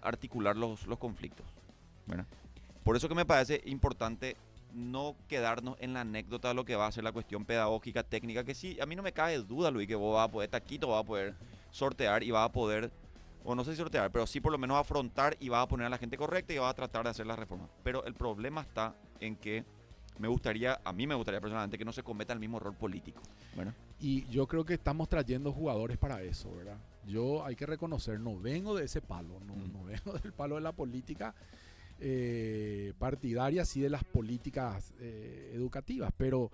articular los conflictos, ¿verdad? Por eso que me parece importante no quedarnos en la anécdota de lo que va a ser la cuestión pedagógica, técnica, que sí, a mí no me cabe duda, Luis, que vos vas a poder, taquito vas a poder sortear y vas a poder, o no sé si sortear, pero sí por lo menos afrontar y vas a poner a la gente correcta y vas a tratar de hacer la reforma. Pero el problema está en que a mí me gustaría personalmente que no se cometa el mismo error político, ¿verdad? Y yo creo que estamos trayendo jugadores para eso, ¿verdad? Yo hay que reconocer, no vengo de ese palo, no vengo del palo de la política partidaria, sí de las políticas educativas, pero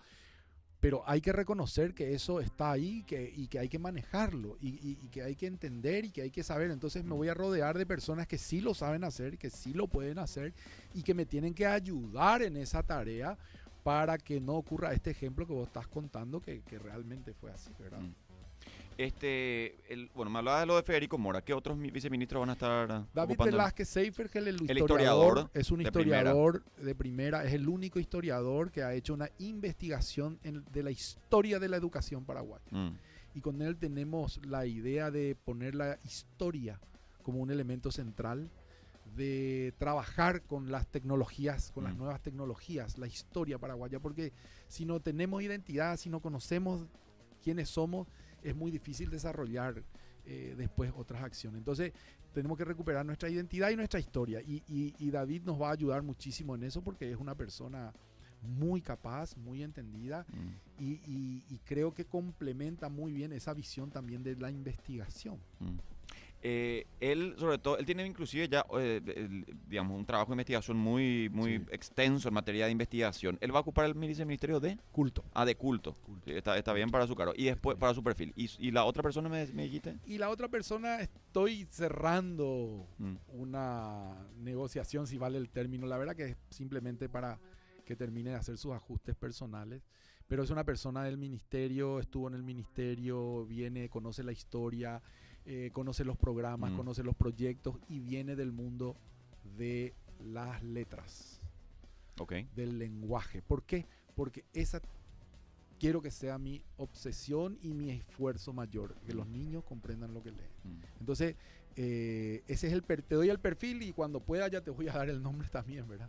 hay que reconocer que eso está ahí y que hay que manejarlo y que hay que entender y que hay que saber. Entonces me voy a rodear de personas que sí lo saben hacer, que sí lo pueden hacer y que me tienen que ayudar en esa tarea para que no ocurra este ejemplo que vos estás contando que realmente fue así, ¿verdad? Bueno, me hablaba de lo de Federico Mora. ¿Qué otros viceministros van a estar David ocupando? Velázquez Seifergel, el historiador es un de historiador de primera, es el único historiador que ha hecho una investigación de la historia de la educación paraguaya. Y con él tenemos la idea de poner la historia como un elemento central, de trabajar con las tecnologías, con las nuevas tecnologías, la historia paraguaya, porque si no tenemos identidad, si no conocemos quiénes somos, es muy difícil desarrollar después otras acciones. Entonces tenemos que recuperar nuestra identidad y nuestra historia, y David nos va a ayudar muchísimo en eso porque es una persona muy capaz, muy entendida, y creo que complementa muy bien esa visión también de la investigación. Él, sobre todo, él tiene inclusive ya, digamos, un trabajo de investigación muy sí, extenso en materia de investigación. Él va a ocupar el ministerio de culto. De culto. Sí, está bien para su cargo. Y después para su perfil. ¿Y la otra persona me dijiste? Y la otra persona, estoy cerrando una negociación, si vale el término. La verdad que es simplemente para que termine de hacer sus ajustes personales. Pero es una persona del ministerio, estuvo en el ministerio, viene, conoce la historia, conoce los programas, conoce los proyectos y viene del mundo de las letras, del lenguaje. ¿Por qué? Porque esa quiero que sea mi obsesión y mi esfuerzo mayor, que los niños comprendan lo que leen. Entonces, ese es te doy el perfil y cuando pueda ya te voy a dar el nombre también, ¿verdad?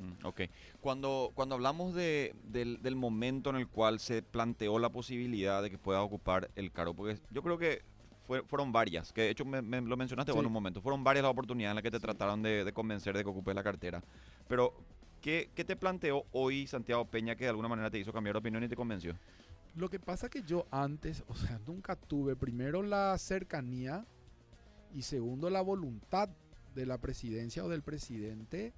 Cuando hablamos del momento en el cual se planteó la posibilidad de que pueda ocupar el cargo, porque yo creo que fueron varias, que de hecho me lo mencionaste vos en un momento, fueron varias las oportunidades en las que te trataron de convencer de que ocupes la cartera, pero ¿qué te planteó hoy Santiago Peña que de alguna manera te hizo cambiar de opinión y te convenció? Lo que pasa que yo antes, nunca tuve primero la cercanía y segundo la voluntad de la presidencia o del presidente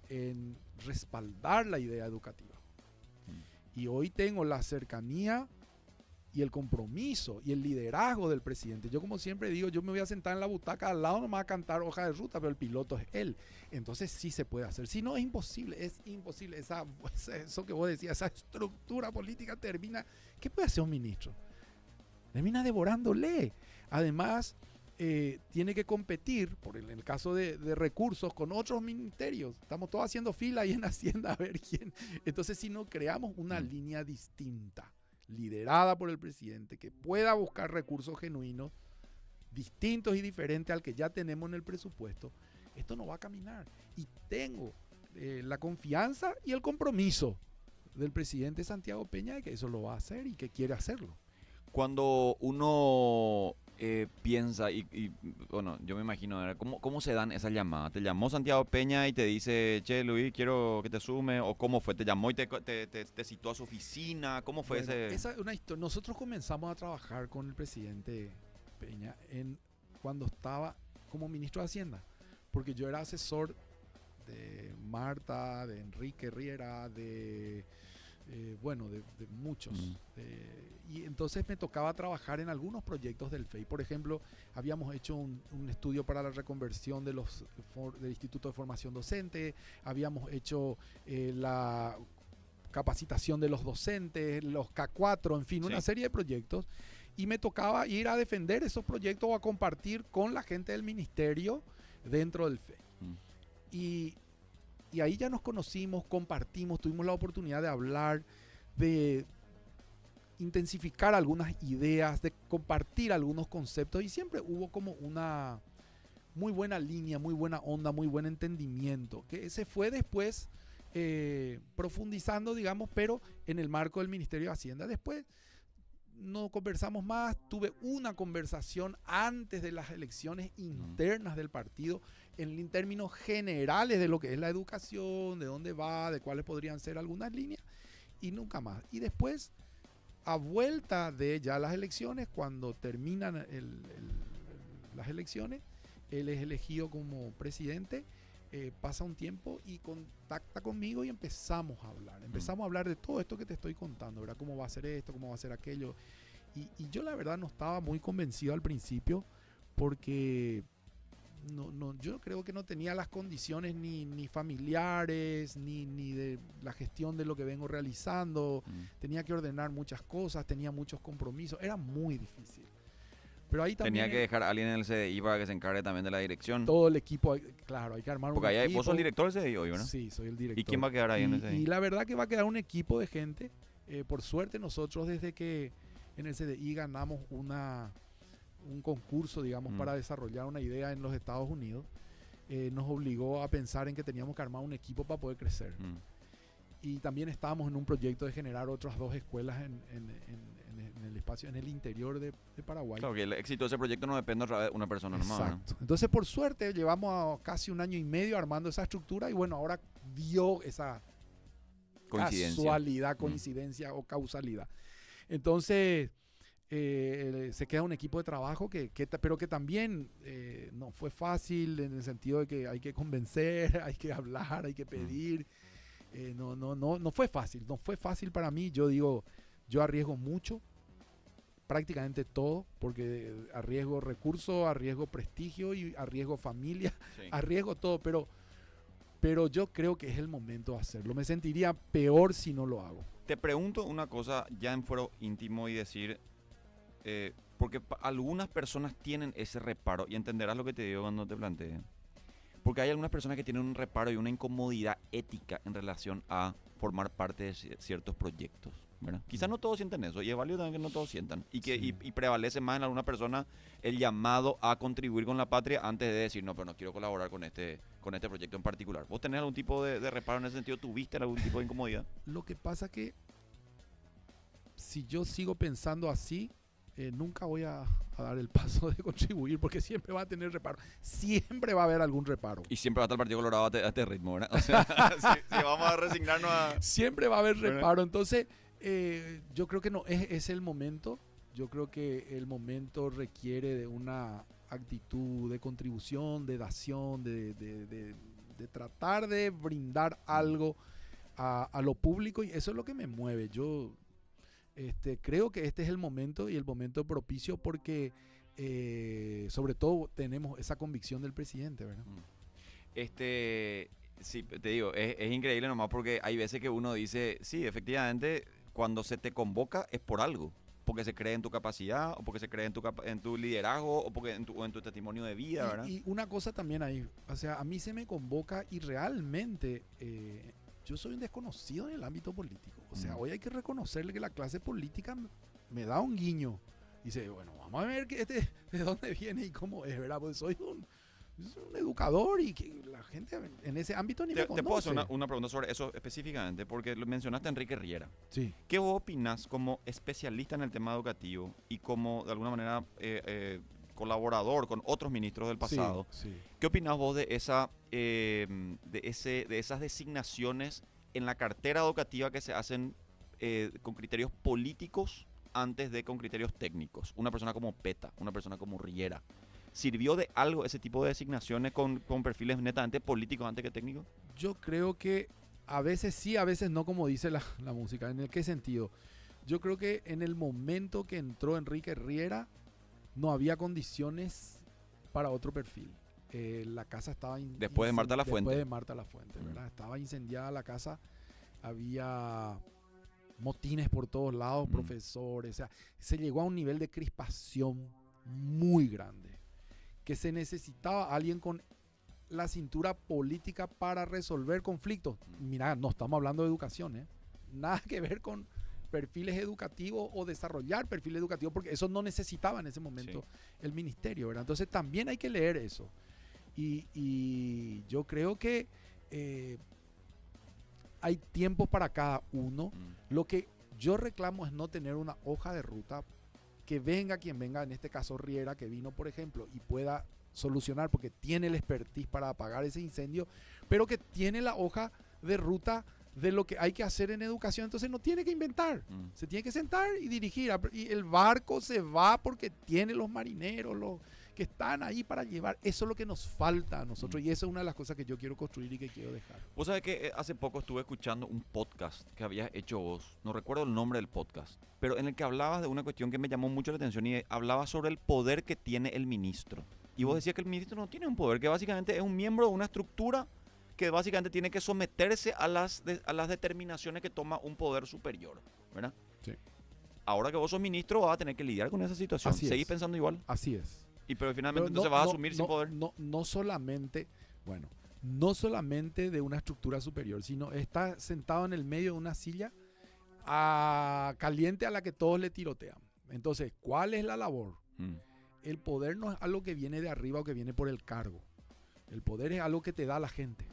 en respaldar la idea educativa. Y hoy tengo la cercanía y el compromiso y el liderazgo del presidente. Yo, como siempre digo, yo me voy a sentar en la butaca al lado, no me va a cantar hoja de ruta, pero el piloto es él. Entonces sí se puede hacer. Si no, es imposible. Eso que vos decías, esa estructura política termina. ¿Qué puede hacer un ministro? Termina devorándole. Además, tiene que competir, en el caso de recursos, con otros ministerios. Estamos todos haciendo fila ahí en Hacienda a ver quién. Entonces, si no creamos una línea distinta, liderada por el presidente, que pueda buscar recursos genuinos, distintos y diferentes al que ya tenemos en el presupuesto, esto no va a caminar. Y tengo la confianza y el compromiso del presidente Santiago Peña de que eso lo va a hacer y que quiere hacerlo. Cuando uno piensa, bueno, yo me imagino, ¿cómo se dan esas llamadas? ¿Te llamó Santiago Peña y te dice, che, Luis, quiero que te sume? ¿O cómo fue? ¿Te llamó y te citó a su oficina? ¿Cómo fue ese? Esa es una historia. Nosotros comenzamos a trabajar con el presidente Peña cuando estaba como ministro de Hacienda, porque yo era asesor de Marta, de Enrique Riera, de muchos. Y entonces me tocaba trabajar en algunos proyectos del FEI. Por ejemplo, habíamos hecho un estudio para la reconversión del Instituto de Formación Docente, habíamos hecho la capacitación de los docentes, los K4, en fin, una serie de proyectos. Y me tocaba ir a defender esos proyectos o a compartir con la gente del ministerio dentro del FEI. Y ahí ya nos conocimos, compartimos, tuvimos la oportunidad de hablar, de intensificar algunas ideas, de compartir algunos conceptos y siempre hubo como una muy buena línea, muy buena onda, muy buen entendimiento, que se fue después profundizando, digamos, pero en el marco del Ministerio de Hacienda. Después no conversamos más, tuve una conversación antes de las elecciones internas del partido, en términos generales de lo que es la educación, de dónde va, de cuáles podrían ser algunas líneas, y nunca más. Y después, a vuelta de ya las elecciones, cuando terminan las elecciones, él es elegido como presidente, pasa un tiempo y contacta conmigo y empezamos a hablar. Empezamos a hablar de todo esto que te estoy contando, ¿verdad? Cómo va a ser esto, cómo va a ser aquello. Y yo la verdad no estaba muy convencido al principio porque yo creo que no tenía las condiciones ni familiares, ni de la gestión de lo que vengo realizando. Tenía que ordenar muchas cosas, tenía muchos compromisos. Era muy difícil. Pero ahí también tenía que dejar a alguien en el CDI para que se encargue también de la dirección. Todo el equipo, claro, hay que armar porque un equipo. Porque vos sos el director del CDI hoy, ¿verdad? Sí, soy el director. ¿Y quién va a quedar ahí en el CDI? Y la verdad que va a quedar un equipo de gente. Por suerte nosotros desde que en el CDI ganamos un concurso, digamos, para desarrollar una idea en los Estados Unidos, nos obligó a pensar en que teníamos que armar un equipo para poder crecer. Y también estábamos en un proyecto de generar otras 2 escuelas en el espacio, en el interior de Paraguay. Claro, que el éxito de ese proyecto no depende de una persona nomás. Exacto. Entonces, por suerte, llevamos casi 1 año y medio armando esa estructura y bueno, ahora dio esa coincidencia o causalidad. Entonces, se queda un equipo de trabajo pero que también no fue fácil en el sentido de que hay que convencer, hay que hablar, hay que pedir. No fue fácil, no fue fácil para mí. Yo digo, yo arriesgo mucho, prácticamente todo, porque arriesgo recursos, arriesgo prestigio y arriesgo familia, arriesgo todo, pero yo creo que es el momento de hacerlo. Me sentiría peor si no lo hago. Te pregunto una cosa ya en fuero íntimo y decir, porque algunas personas tienen ese reparo, y entenderás lo que te digo cuando te plantee. Porque hay algunas personas que tienen un reparo y una incomodidad ética en relación a formar parte de ciertos proyectos, ¿verdad? Quizás no todos sienten eso, y es válido también que no todos sientan. Y que y prevalece más en alguna persona el llamado a contribuir con la patria antes de decir, no, pero no quiero colaborar con este proyecto en particular. ¿Vos tenés algún tipo de reparo en ese sentido? ¿Tuviste algún tipo de incomodidad? Lo que pasa que si yo sigo pensando así, nunca voy a dar el paso de contribuir porque siempre va a tener reparo. Siempre va a haber algún reparo. Y siempre va a estar el Partido Colorado a este ritmo, ¿verdad? O sea, si vamos a resignarnos a... Siempre va a haber reparo. Entonces, yo creo que no es el momento. Yo creo que el momento requiere de una actitud de contribución, de dación, de tratar de brindar algo a lo público, y eso es lo que me mueve. Yo creo que este es el momento y el momento propicio porque sobre todo tenemos esa convicción del presidente, ¿verdad? Sí, te digo, es increíble nomás porque hay veces que uno dice, sí, efectivamente, cuando se te convoca es por algo, porque se cree en tu capacidad, o porque se cree en tu liderazgo, o porque en tu testimonio de vida, ¿verdad? Y una cosa también ahí, o sea, a mí se me convoca y realmente yo soy un desconocido en el ámbito político. O sea, hoy hay que reconocerle que la clase política me da un guiño. Dice, bueno, vamos a ver de dónde viene y cómo es, ¿verdad? Pues soy un educador y que la gente en ese ámbito ni me conoce. Te puedo hacer una pregunta sobre eso específicamente, porque mencionaste a Enrique Riera. Sí. ¿Qué vos opinás como especialista en el tema educativo y como, de alguna manera, colaborador con otros ministros del pasado? Sí. ¿Qué opinás vos de esas designaciones en la cartera educativa que se hacen con criterios políticos antes de con criterios técnicos? Una persona como Peta, una persona como Riera. ¿Sirvió de algo ese tipo de designaciones con perfiles netamente políticos antes que técnicos? Yo creo que a veces sí, a veces no, como dice la música. ¿En qué sentido? Yo creo que en el momento que entró Enrique Riera no había condiciones para otro perfil. La casa estaba... Después de Marta Lafuente. Después de Marta Lafuente, ¿verdad? Estaba incendiada la casa, había motines por todos lados, profesores, o sea, se llegó a un nivel de crispación muy grande, que se necesitaba alguien con la cintura política para resolver conflictos. Mira, no estamos hablando de educación, nada que ver con perfiles educativos o desarrollar perfiles educativos, porque eso no necesitaba en ese momento el ministerio, ¿verdad? Entonces también hay que leer eso. Y yo creo que hay tiempos para cada uno. Lo que yo reclamo es no tener una hoja de ruta, que venga quien venga, en este caso Riera, que vino, por ejemplo, y pueda solucionar porque tiene el expertise para apagar ese incendio, pero que tiene la hoja de ruta de lo que hay que hacer en educación. Entonces no tiene que inventar, se tiene que sentar y dirigir. Y el barco se va porque tiene los marineros, los que están ahí para llevar. Eso es lo que nos falta a nosotros, y eso es una de las cosas que yo quiero construir y que quiero dejar. Vos sabés que hace poco estuve escuchando un podcast que habías hecho vos, no recuerdo el nombre del podcast, pero en el que hablabas de una cuestión que me llamó mucho la atención, y hablabas sobre el poder que tiene el ministro. Y vos decías que el ministro no tiene un poder, que básicamente es un miembro de una estructura que básicamente tiene que someterse a las determinaciones que toma un poder superior, ¿verdad? Sí. Ahora que vos sos ministro, vas a tener que lidiar con esa situación. Así ¿Seguís es. pensando igual? Así es. Pero finalmente Pero entonces vas a asumir sin poder. No solamente, bueno, no solamente de una estructura superior, sino está sentado en el medio de una silla caliente a la que todos le tirotean. Entonces, ¿cuál es la labor? El poder no es algo que viene de arriba o que viene por el cargo. El poder es algo que te da la gente.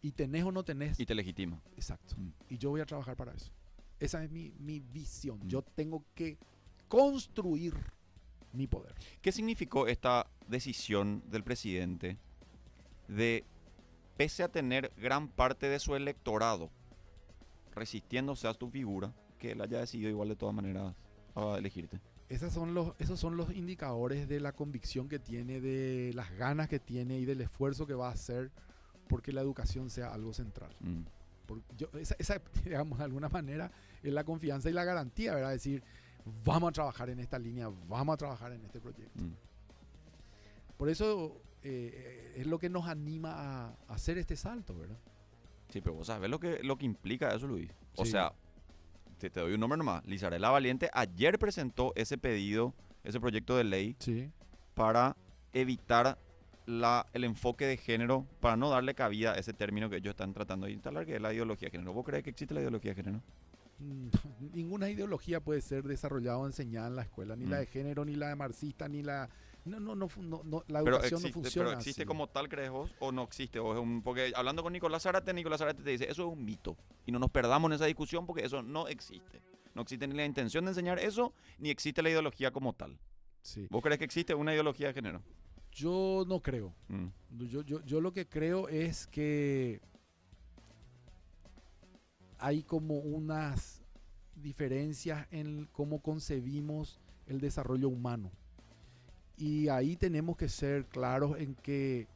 Y tenés o no tenés. Y te legitima. Exacto. Y yo voy a trabajar para eso. Esa es mi visión. Yo tengo que construir mi poder. ¿Qué significó esta decisión del presidente de, pese a tener gran parte de su electorado resistiéndose a tu figura, que él haya decidido igual de todas maneras a elegirte? Esos son los indicadores de la convicción que tiene, de las ganas que tiene y del esfuerzo que va a hacer porque la educación sea algo central. Esa, digamos, de alguna manera es la confianza y la garantía, ¿verdad? Decir, vamos a trabajar en esta línea, vamos a trabajar en este proyecto. Por eso es lo que nos anima a hacer este salto, ¿verdad? Sí, pero vos sabés lo que implica eso, Luis. O Sí. sea, te doy un nombre nomás. Lizarela Valiente ayer presentó ese pedido, ese proyecto de ley, Sí. para evitar el enfoque de género, para no darle cabida a ese término que ellos están tratando de instalar, que es la ideología de género. ¿Vos crees que existe la ideología de género? Ninguna ideología puede ser desarrollada o enseñada en la escuela, ni la de género, ni la de marxista, ni la... No, la educación no funciona. ¿Pero existe así. como tal, crees vos, o no existe? O es porque hablando con Nicolás Zárate te dice, eso es un mito. Y no nos perdamos en esa discusión porque eso no existe. No existe ni la intención de enseñar eso, ni existe la ideología como tal. Sí. ¿Vos crees que existe una ideología de género? Yo no creo. Yo lo que creo es que hay como unas diferencias en cómo concebimos el desarrollo humano. Y ahí tenemos que ser claros en que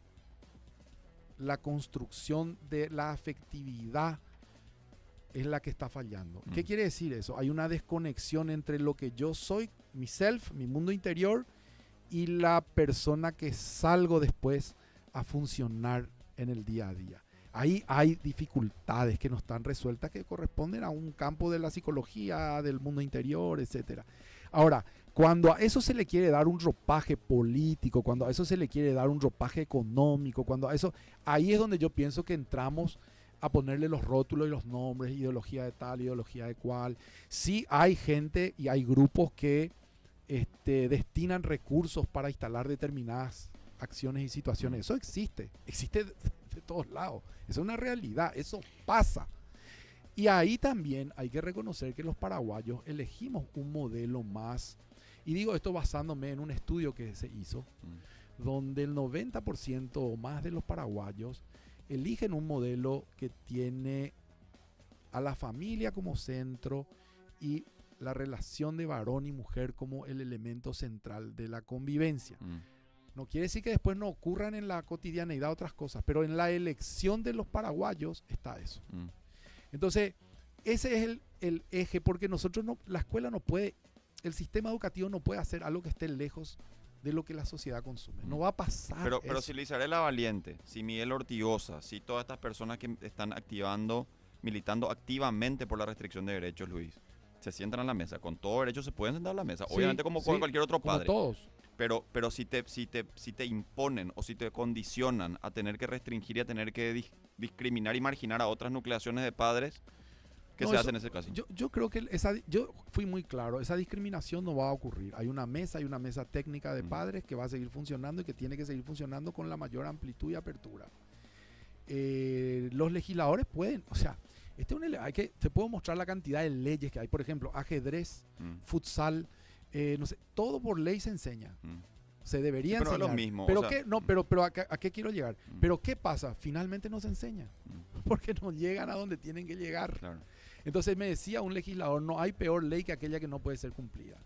la construcción de la afectividad es la que está fallando. ¿Qué quiere decir eso? Hay una desconexión entre lo que yo soy, mi self, mi mundo interior, y la persona que salgo después a funcionar en el día a día. Ahí hay dificultades que no están resueltas, que corresponden a un campo de la psicología, del mundo interior, etc. Ahora, cuando a eso se le quiere dar un ropaje político, cuando a eso se le quiere dar un ropaje económico, cuando a eso, ahí es donde yo pienso que entramos a ponerle los rótulos y los nombres, ideología de tal, ideología de cual. Sí hay gente y hay grupos que destinan recursos para instalar determinadas acciones y situaciones. Eso existe de todos lados. Eso es una realidad, eso pasa. Y ahí también hay que reconocer que los paraguayos elegimos un modelo más, y digo esto basándome en un estudio que se hizo, donde el 90% o más de los paraguayos eligen un modelo que tiene a la familia como centro y la relación de varón y mujer como el elemento central de la convivencia. No quiere decir que después no ocurran en la cotidianeidad otras cosas, pero en la elección de los paraguayos está eso. Entonces, ese es el eje, porque la escuela no puede, el sistema educativo no puede hacer algo que esté lejos de lo que la sociedad consume. No va a pasar. Pero si Lizarela Valiente, si Miguel Ortigosa, si todas estas personas que están militando activamente por la restricción de derechos, Luis, se sientan a la mesa, con todo derecho se pueden sentar a la mesa, Sí, obviamente como cualquier otro padre. Como todos. Pero si te imponen o si te condicionan a tener que restringir y a tener que discriminar y marginar a otras nucleaciones de padres, ¿Qué No, se eso- hace en ese caso? yo creo que yo fui muy claro, esa discriminación no va a ocurrir. Hay una mesa técnica de Mm. padres que va a seguir funcionando y que tiene que seguir funcionando con la mayor amplitud y apertura. Los legisladores pueden, o sea, te puedo mostrar la cantidad de leyes que hay, por ejemplo, ajedrez, Mm, futsal, no sé, todo por ley se enseña. mm. Se debería Sí, pero es lo enseñar. mismo, Pero o sea, qué, no, pero ¿a qué quiero llegar? Mm. Pero ¿qué pasa? Finalmente no se enseña, Mm, porque no llegan a donde tienen que llegar. claro. Entonces me decía un legislador, no hay peor ley que aquella que no puede ser cumplida.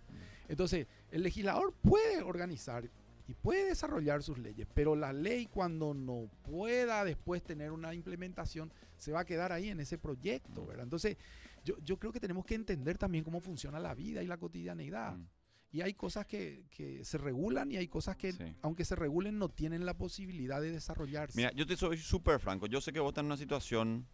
Entonces, el legislador puede organizar y puede desarrollar sus leyes, pero la ley cuando no pueda después tener una implementación, se va a quedar ahí en ese proyecto, ¿verdad? Entonces, yo creo que tenemos que entender también cómo funciona la vida y la cotidianeidad. Mm. Y hay cosas que se regulan y hay cosas que, Sí. aunque se regulen, no tienen la posibilidad de desarrollarse. Mira, yo te soy súper franco. Yo sé que vos estás en una situación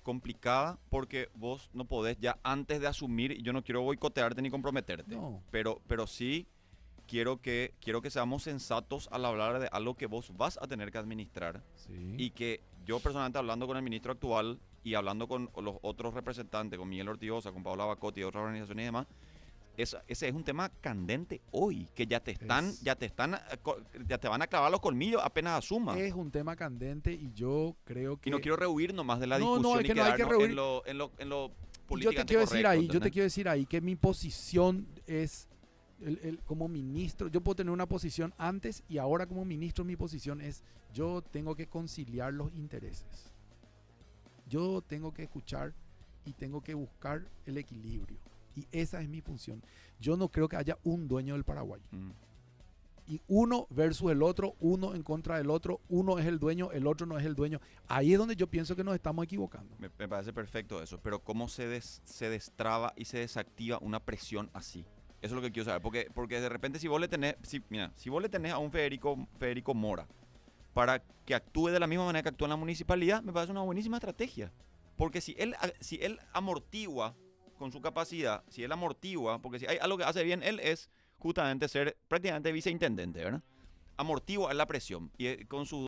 complicada porque vos no podés ya antes de asumir, y yo no quiero boicotearte ni comprometerte, No. pero sí quiero que seamos sensatos al hablar de algo que vos vas a tener que administrar Sí. y que yo personalmente hablando con el ministro actual y hablando con los otros representantes, con Miguel Ortigosa, con Paola Bacotti y otras organizaciones y demás, ese es un tema candente hoy, que ya te van a clavar los colmillos apenas asumas. Es un tema candente y yo creo que... Y no quiero rehuir nomás de la No, discusión es y que no hay que quedarnos rehuir. en lo Y políticamente yo correcto, te ¿entendés? quiero decir ahí que mi posición es, como ministro, yo puedo tener una posición antes y ahora como ministro mi posición es, yo tengo que conciliar los intereses. Yo tengo que escuchar y tengo que buscar el equilibrio. Y esa es mi función. Yo no creo que haya un dueño del Paraguay. Mm. Y uno versus el otro, uno en contra del otro, uno es el dueño, el otro no es el dueño. Ahí es donde yo pienso que nos estamos equivocando. Me parece perfecto eso, pero ¿cómo se destraba y se desactiva una presión así? Eso es lo que quiero saber, porque de repente si vos le tenés, si vos le tenés a un Federico Mora para que actúe de la misma manera que actúa en la municipalidad, me parece una buenísima estrategia. Porque si él amortigua con su capacidad, porque si hay algo que hace bien, él es justamente ser prácticamente viceintendente, ¿verdad? Amortigua la presión y con sus